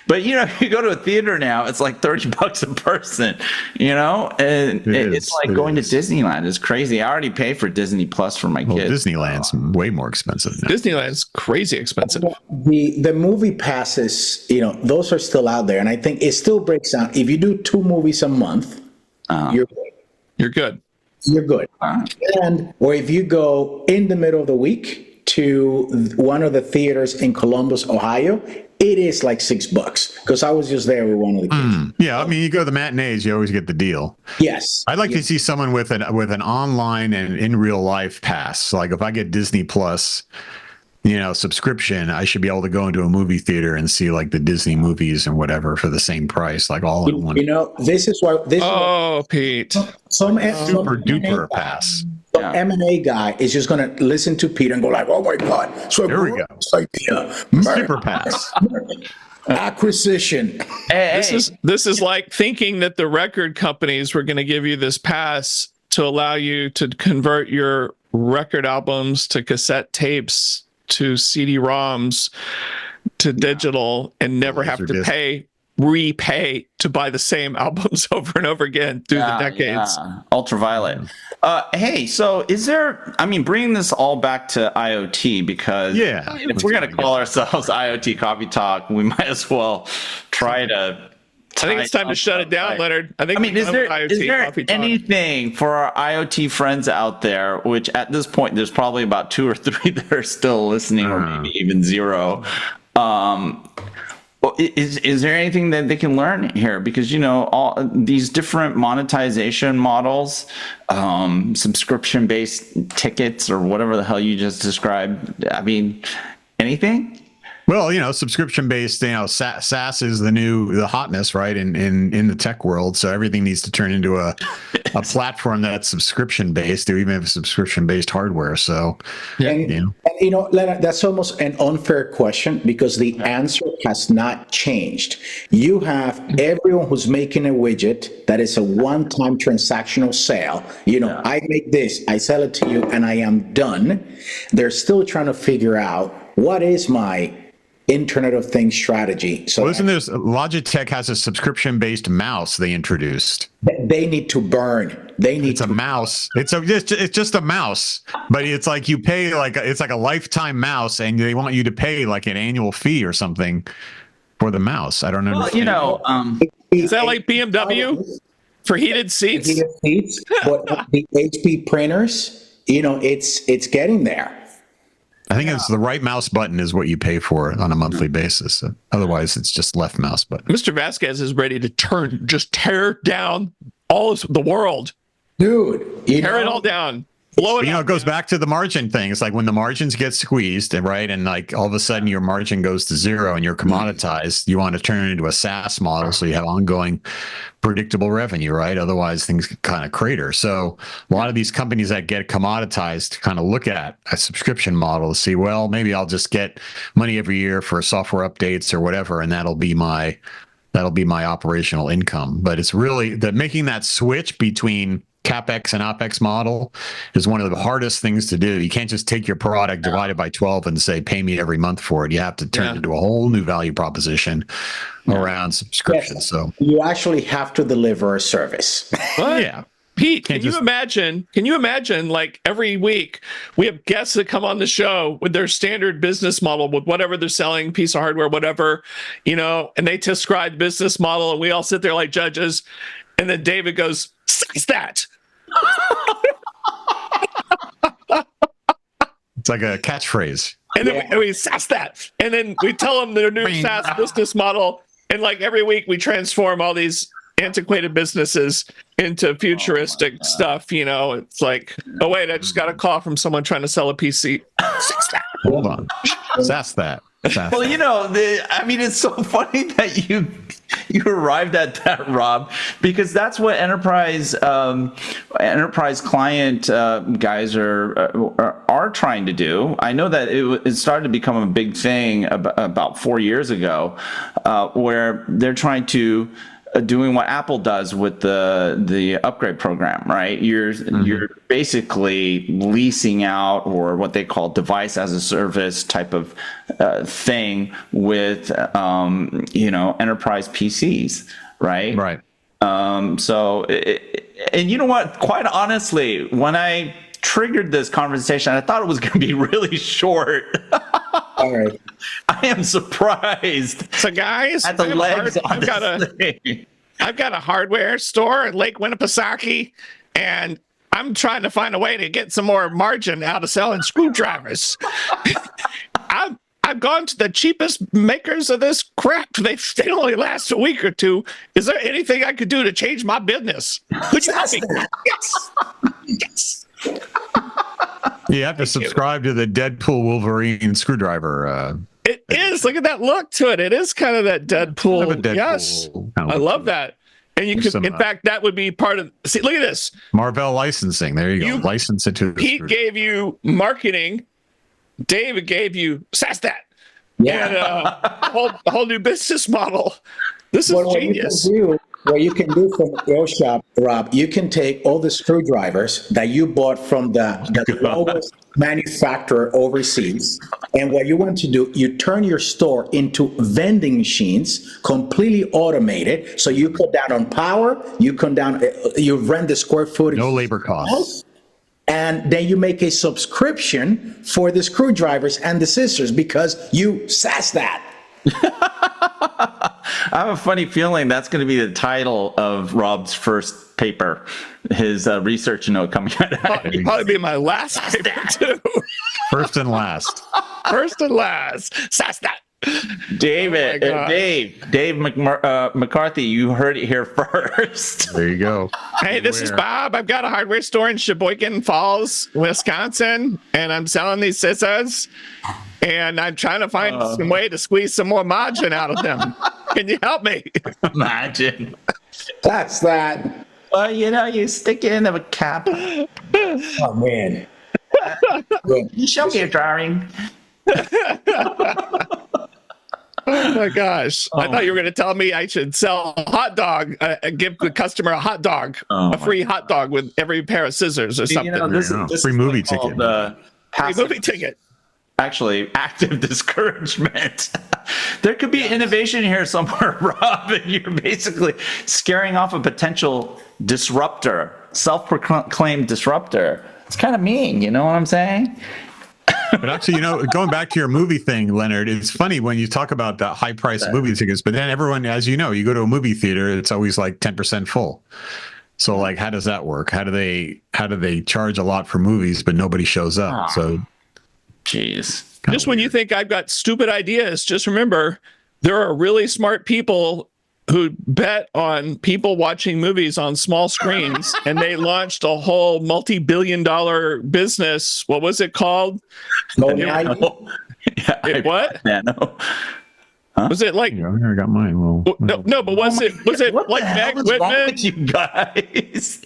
But, if you go to a theater now, it's like $30 a person, And it's like going to Disneyland. It's crazy. I already pay for Disney Plus for my kids. Disneyland's way more expensive now. Disneyland's crazy expensive. The movie passes, those are still out there. And I think it still breaks down. If you do 2 movies a month, you're good. You're good. Or if you go in the middle of the week to one of the theaters in Columbus, Ohio, it is like $6 because I was just there with one of the kids. Yeah, I mean, you go to the matinees, you always get the deal. Yes, I'd like to see someone with an online and in real life pass. Like if I get Disney Plus, subscription, I should be able to go into a movie theater and see like the Disney movies and whatever for the same price, like all in one. This is why. Pete, some super duper pass. Some M&A guy is just going to listen to Peter and go like, "Oh my God!" So there we go. Super pass. Acquisition. This is like thinking that the record companies were going to give you this pass to allow you to convert your record albums to cassette tapes to CD-ROMs to digital and never have to repay to buy the same albums over and over again through the decades. Ultraviolet. Hey, so bringing this all back to IoT, because if we're going to call ourselves IoT Coffee Talk, we might as well try to. I think it's time to shut it down, Leonard. Is there anything for our IoT friends out there, which at this point, there's probably about 2 or 3 that are still listening, or maybe even 0. Is there anything that they can learn here? Because, all these different monetization models, subscription-based tickets, or whatever the hell you just described. I mean, anything? Well, subscription-based, SaaS is the hotness, right? In the tech world. So everything needs to turn into a platform that's subscription-based, or even if subscription-based hardware. So, Leonard, that's almost an unfair question because the answer has not changed. You have everyone who's making a widget that is a one-time transactional sale. I make this, I sell it to you, and I am done. They're still trying to figure out what is my Internet of Things strategy. So isn't this Logitech has a subscription-based mouse they introduced? They need to burn. It's a mouse. It's just a mouse, but it's like you pay it's like a lifetime mouse, and they want you to pay like an annual fee or something for the mouse. I don't understand. Is that like BMW for heated seats? But the HP printers, it's getting there. I think it's the right mouse button is what you pay for on a monthly basis. Otherwise, it's just left mouse button. Mr. Vasquez is ready to just tear down all of the world. Dude, tear it all down. Blow it up. It goes back to the margin thing. It's like when the margins get squeezed, right? And like all of a sudden your margin goes to zero and you're commoditized, you want to turn it into a SaaS model so you have ongoing predictable revenue, right? Otherwise things kind of crater. So a lot of these companies that get commoditized kind of look at a subscription model to see, well, maybe I'll just get money every year for software updates or whatever, and that'll be my operational income. But it's really making that switch between CapEx and OpEx model is one of the hardest things to do. You can't just take your product, divide it by 12 and say, pay me every month for it. You have to turn it into a whole new value proposition around subscription. Yes. So you actually have to deliver a service. Yeah. Pete, can you imagine like every week we have guests that come on the show with their standard business model with whatever they're selling, piece of hardware, whatever, and they describe business model and we all sit there like judges. And then David goes, "Sucks that." It's like a catchphrase. And then we sass that. And then we tell them their new SaaS business model. And like every week we transform all these antiquated businesses into futuristic stuff. It's like, oh wait, I just got a call from someone trying to sell a PC. Hold on. Sass that. Well, it's so funny that you arrived at that, Rob, because that's what enterprise client guys are trying to do. I know that it started to become a big thing about 4 years ago, where they're trying to doing what Apple does with the upgrade program, right? You're basically leasing out, or what they call device as a service type of thing with enterprise PCs, right? Right. And you know what? Quite honestly, when I triggered this conversation, I thought it was going to be really short. All right. I am surprised. So guys, at the legs I've got a hardware store in Lake Winnipesaukee, and I'm trying to find a way to get some more margin out of selling screwdrivers. I've gone to the cheapest makers of this crap. They only last a week or two. Is there anything I could do to change my business? Could you help me? Yes. Yes. You have to subscribe to the Deadpool Wolverine screwdriver. It is. Look at that look to it. It is kind of that Deadpool. Kind of Deadpool yes. I love that. And you could, in fact, that would be part of. See, look at this. Marvell licensing. There you go. License it to. Pete gave you marketing. David gave you SaaS that. Yeah. And a whole new business model. This is genius. What you can do from your shop, Rob, you can take all the screwdrivers that you bought from the lowest manufacturer overseas, and what you want to do, you turn your store into vending machines, completely automated, so you cut down on power, you rent the square footage. No labor costs. And then you make a subscription for the screwdrivers and the scissors because you SaaS that. I have a funny feeling that's going to be the title of Rob's first paper, his research note coming out. It'll probably be my last paper too. First and last. First and last. SaaS that. David, Dave McCarthy, you heard it here first. There you go. Hey, this is Bob. I've got a hardware store in Sheboygan Falls, Wisconsin, and I'm selling these scissors, and I'm trying to find some way to squeeze some more margin out of them. Can you help me? Margin. That's that. Well, you stick it in a cap. Oh, man. You show me a drawing. Oh my gosh. I thought you were going to tell me I should sell a hot dog, give the customer a hot dog, a free hot dog with every pair of scissors or something. This free movie ticket. Free movie ticket. Actually, active discouragement. There could be innovation here somewhere, Rob, and you're basically scaring off a potential disruptor, self-proclaimed disruptor. It's kind of mean, you know what I'm saying? But actually, going back to your movie thing, Leonard, it's funny when you talk about the high price movie tickets, but then everyone, as you know, you go to a movie theater, it's always like 10% full. So like, how does that work? How do they charge a lot for movies, but nobody shows up? So Jeez. Just when you think I've got stupid ideas, just remember there are really smart people who bet on people watching movies on small screens, and they launched a whole multi-billion-dollar business. What was it called? What? Nano. Was it like? I never got mine. Well, no, but was it What like the hell Meg is wrong Whitman? with you guys?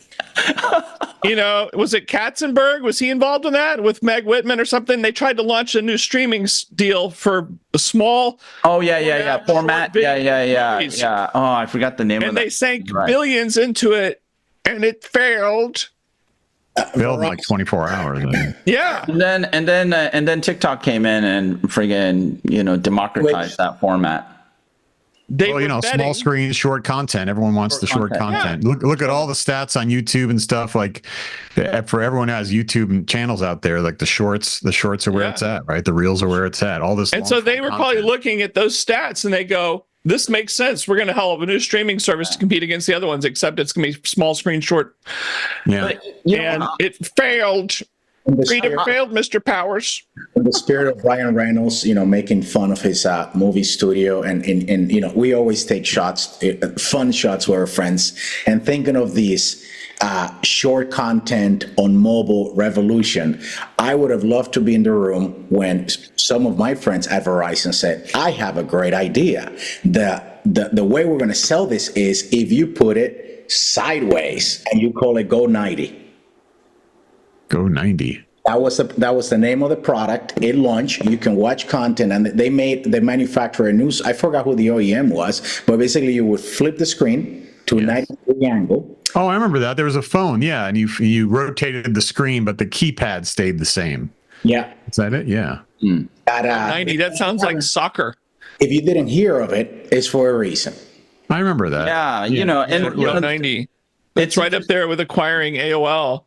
Was it Katzenberg? Was he involved in that with Meg Whitman or something? They tried to launch a new streaming deal for a small. Oh yeah. Format. Yeah. Oh, I forgot the name of it. And they sank billions into it, and it failed. Failed in like 24 hours. Yeah. And then TikTok came in and friggin', democratized that format. Small screen, short content. Everyone wants the short content. Yeah. Look at all the stats on YouTube and stuff. Like, for everyone who has YouTube channels out there, like the shorts are where it's at, right? The reels are where it's at. All this. And so they were probably looking at those stats, and they go, "This makes sense. We're going to have a new streaming service to compete against the other ones, except it's going to be small screen, short." Yeah. And it failed. Freedom failed, Mr. Powers. In the spirit of Ryan Reynolds, making fun of his movie studio, and we always take shots, fun shots with our friends, and thinking of these short content on mobile revolution. I would have loved to be in the room when some of my friends at Verizon said, "I have a great idea. The way we're going to sell this is if you put it sideways and you call it Go 90." Go 90. That was the name of the product. It launched. You can watch content, and they manufacture a new. I forgot who the OEM was, but basically you would flip the screen to a 90-degree angle. Oh, I remember that. There was a phone, and you rotated the screen, but the keypad stayed the same. Yeah. Is that it? Yeah. 90. That sounds like soccer. If you didn't hear of it, it's for a reason. I remember that. Yeah, and 90. It's right up there with acquiring AOL.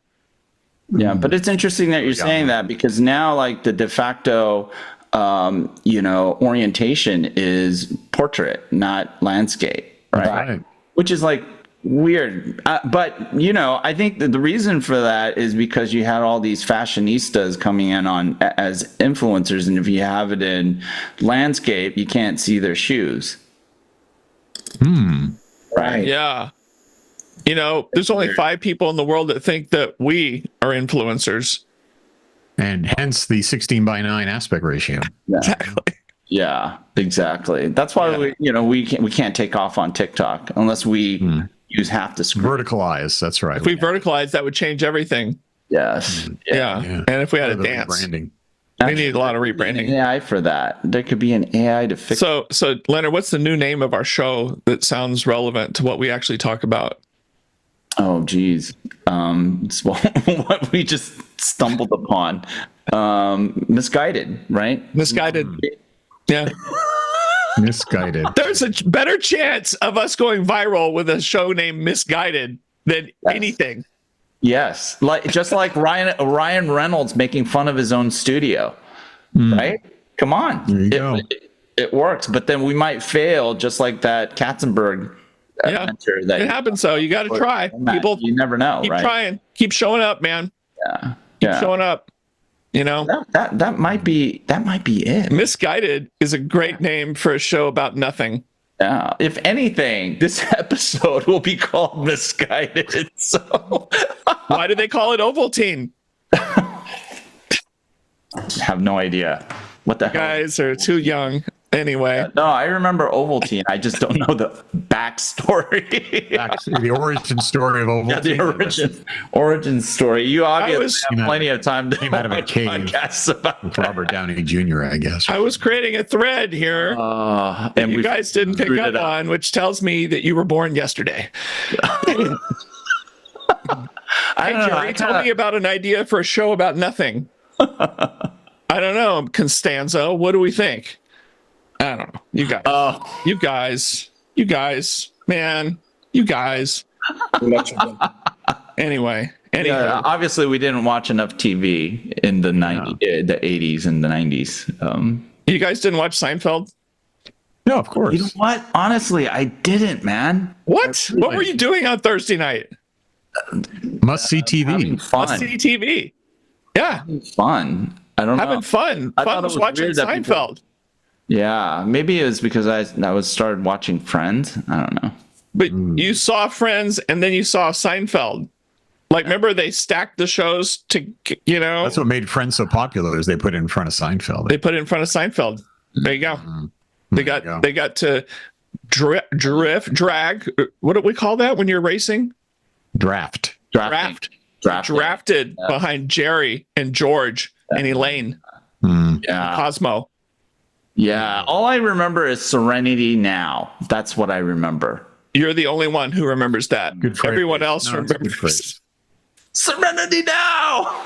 Yeah, but it's interesting that you're saying that, because now, like, the de facto, orientation is portrait, not landscape, right? Which is like weird. But I think that the reason for that is because you had all these fashionistas coming in as influencers, and if you have it in landscape, you can't see their shoes. Right. Yeah. There's only 5 people in the world that think that we are influencers. And hence the 16:9 aspect ratio. Exactly. Yeah, exactly. That's why we can't take off on TikTok unless we use half the screen. Verticalize, that's right. If we verticalize, that would change everything. Yes. Yeah. And if we had a dance. Rebranding. We need a lot of rebranding. AI for that. There could be an AI to fix. So Leonard, what's the new name of our show that sounds relevant to what we actually talk about? Oh, geez. It's what we just stumbled upon. Misguided, right? Misguided. Yeah. Misguided. There's a better chance of us going viral with a show named Misguided than anything. Yes. Just like Ryan Reynolds making fun of his own studio, right? Come on. There you go. It works, but then we might fail just like that Katzenberg. It happens. So you got to try. People, you never know. Keep right? trying. Keep showing up, man. Yeah. Keep showing up. That might be it. Misguided is a great name for a show about nothing. Yeah. If anything, this episode will be called Misguided. So why do they call it Ovaltine? Have no idea. What the hell? Guys are too young. Anyway. No, I remember Ovaltine. I just don't know the backstory. The origin story of Ovaltine. Yeah, the origin story. You obviously have plenty of time to came out of a cave with Robert Downey Jr., I guess. I was creating a thread here and you guys didn't pick up on, which tells me that you were born yesterday. I don't know. Jerry, tell me about an idea for a show about nothing. I don't know, Constanza. What do we think? I don't know. You guys. Anyway. Yeah, obviously, we didn't watch enough TV in the 80s and the 90s. You guys didn't watch Seinfeld? No, of course. You know what? Honestly, I didn't, man. What? What were you doing on Thursday night? Must see TV. Fun. Must see TV. Yeah. Fun. I don't know. Having fun. I Fun thought it was was watching weird that people- Seinfeld. Yeah, maybe it was because I started watching Friends. I don't know. But you saw Friends and then you saw Seinfeld. Like, remember they stacked the shows to, you know? That's what made Friends so popular is they put it in front of Seinfeld. They put it in front of Seinfeld. There you go. They got to drag. What do we call that when you're racing? Drafted Behind Jerry and George and Elaine. Yeah. Cosmo. Yeah. All I remember is Serenity Now. That's what I remember. You're the only one who remembers that. Good phrase. Everyone else No, it's a good remembers. phrase. Serenity Now.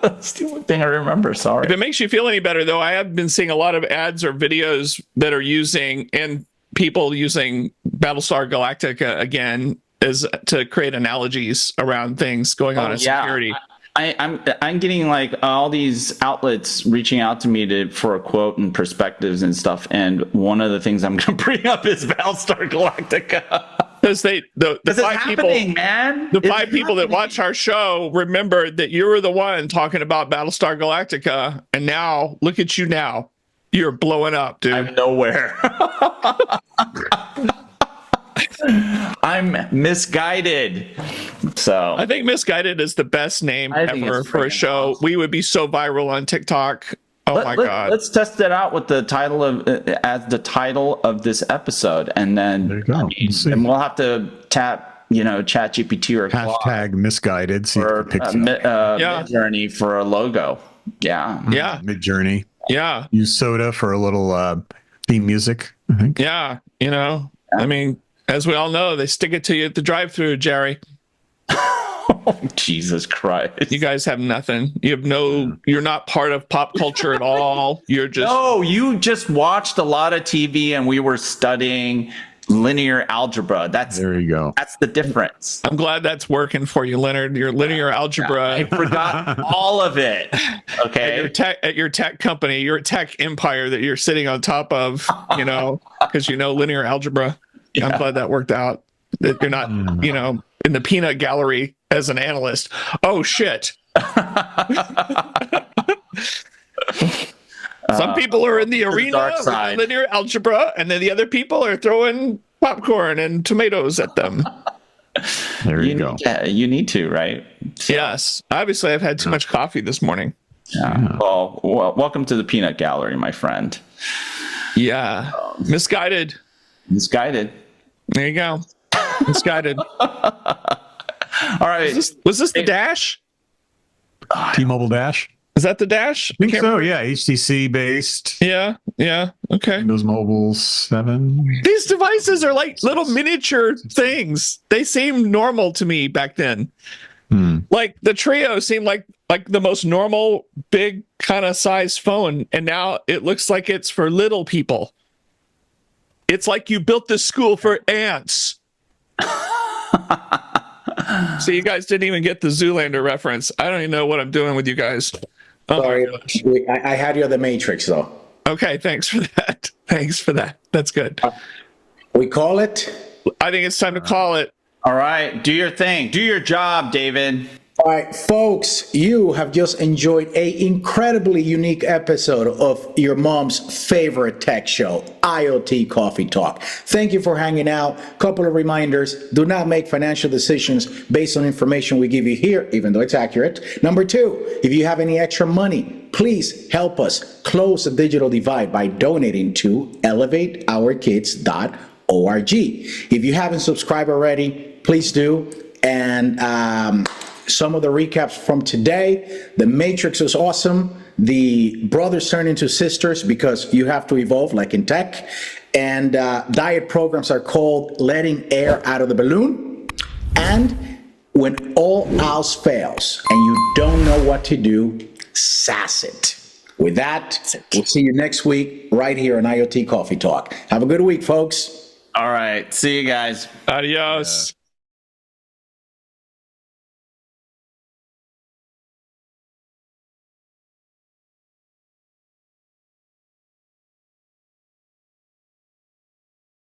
That's the only thing I remember. Sorry. If it makes you feel any better, though, I have been seeing a lot of ads or videos that are using, and people using Battlestar Galactica again as to create analogies around things going on in security. I'm getting like all these outlets reaching out to me for a quote and perspectives and stuff. And one of the things I'm going to bring up is Battlestar Galactica. Because the five people, man. the five people that watch our show remembered that you were the one talking about Battlestar Galactica, and now look at you now. You're blowing up, dude. I'm nowhere. I'm misguided. So I think Misguided is the best name ever for a show. Awesome. We would be so viral on TikTok. My God. Let's test it out with the title as the title of this episode, and then there you go. And we'll have to tap, ChatGPT or hashtag Misguided. See or Midjourney for a logo. Yeah. Midjourney. Yeah. Use Soda for a little theme music, I think. Yeah. I mean, as we all know, they stick it to you at the drive-thru, Jerry. Oh, Jesus Christ. You guys have nothing. You're not part of pop culture at all. You're just... No, you just watched a lot of TV and we were studying linear algebra. There you go. That's the difference. I'm glad that's working for you, Leonard. Your linear algebra. I forgot all of it. Okay. At your tech company, your tech empire that you're sitting on top of, because linear algebra. Yeah. I'm glad that worked out. That you're not, in the peanut gallery as an analyst. Oh, shit. Some people are in the arena with the linear algebra, and then the other people are throwing popcorn and tomatoes at them. There you go. Yeah, you need to, right? So, yes. Obviously, I've had too much coffee this morning. Yeah. Well, welcome to the peanut gallery, my friend. Yeah. Misguided. There you go. Misguided. All right. Was this the Dash? T-Mobile Dash? Is that the Dash? I think so, yeah. HTC based. Yeah. Okay. Windows Mobile 7. These devices are like little miniature things. They seemed normal to me back then. Like the Trio seemed like the most normal, big kind of size phone. And now it looks like it's for little people. It's like you built this school for ants. So you guys didn't even get the Zoolander reference. I don't even know what I'm doing with you guys. Sorry, I had you on the Matrix, though. Okay, thanks for that. That's good. We call it? I think it's time to call it. All right, do your thing. Do your job, David. All right, folks, you have just enjoyed an incredibly unique episode of your mom's favorite tech show, IoT Coffee Talk. Thank you for hanging out. Couple of reminders: do not make financial decisions based on information we give you here, even though it's accurate. Number two, if you have any extra money, please help us close the digital divide by donating to elevateourkids.org. If you haven't subscribed already, please do. And some of the recaps from today: The Matrix was awesome. The brothers turn into sisters because you have to evolve, like in tech. And diet programs are called Letting Air Out of the Balloon. And When All Else Fails and You Don't Know What to Do, sass it. With that, we'll see you next week right here on IoT Coffee Talk. Have a good week, folks. All right. See you guys. Adios.